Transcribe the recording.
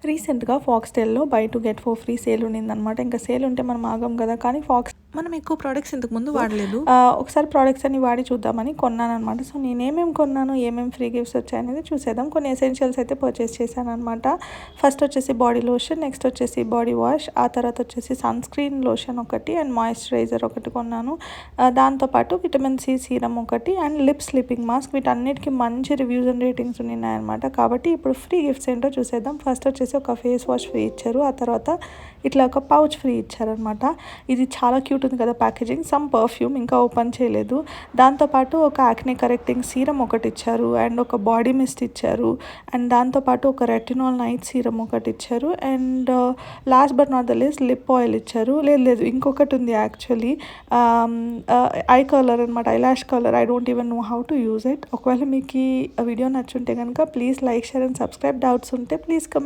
రీసెంట్‌గా ఫాక్స్‌టెల్‌లో by 2 get 4 free sale ఉండిందనమాట. ఇంకా sale ఉంటే మనం ఆగం కదా! కానీ మనం ఎక్కువ ప్రొడక్ట్స్ ఇంతకుముందు వాడలేదు. ఒకసారి ప్రొడక్ట్స్ అన్ని వాడి చూద్దామని కొన్నాననమాట. సో, నేనేమేమి కొన్నాను, ఏమేమి ఫ్రీ గిఫ్ట్స్ వచ్చాయనేది చూసేద్దాం. కొన్ని ఎసెన్షియల్స్ అయితే పర్చేస్ చేశాననమాట. ఫస్ట్ వచ్చేసి బాడీ లోషన్, నెక్స్ట్ వచ్చేసి బాడీ వాష్, ఆ తర్వాత వచ్చేసి సన్ స్క్రీన్ లోషన్ ఒకటి అండ్ మాయిశ్చరైజర్ ఒకటి కొన్నాను. దాంతోపాటు విటమిన్ సి సీరం ఒకటి అండ్ లిప్ స్లీపింగ్ మాస్క్. వీటన్నిటికి మంచి రివ్యూస్ అండ్ రేటింగ్స్ ఉన్నాయన్నమాట. కాబట్టి ఇప్పుడు ఫ్రీ గిఫ్ట్స్ ఏంటో చూసేద్దాం. ఫస్ట్ వచ్చేసి ఒక ఫేస్ వాష్ ఫ్రీ ఇచ్చారు. ఆ తర్వాత ఇట్లా ఒక పౌచ్ ఫ్రీ ఇచ్చారనమాట. ఇది చాలా క్యూట్ ఉంది కదా ప్యాకేజింగ్. సమ్ పర్ఫ్యూమ్ ఇంకా ఓపెన్ చేయలేదు. దాంతోపాటు ఒక యాక్నే కరెక్టింగ్ సీరం ఒకటి ఇచ్చారు అండ్ ఒక బాడీ మిస్ట్ ఇచ్చారు అండ్ దాంతోపాటు ఒక రెటినాల్ నైట్ సీరం ఒకటి ఇచ్చారు and last but not the least lip oil ఇచ్చారు. లేదు ఇంకొకటి ఉంది యాక్చువల్లీ ఐ కలర్ అనమాట, I lash colour. I don't even know how to use it. ఒకవేళ మీకు ఈ వీడియో నచ్చుంటే కనుక please like, share and subscribe. Doubts ఉంటే ప్లీజ్ కమెంట్.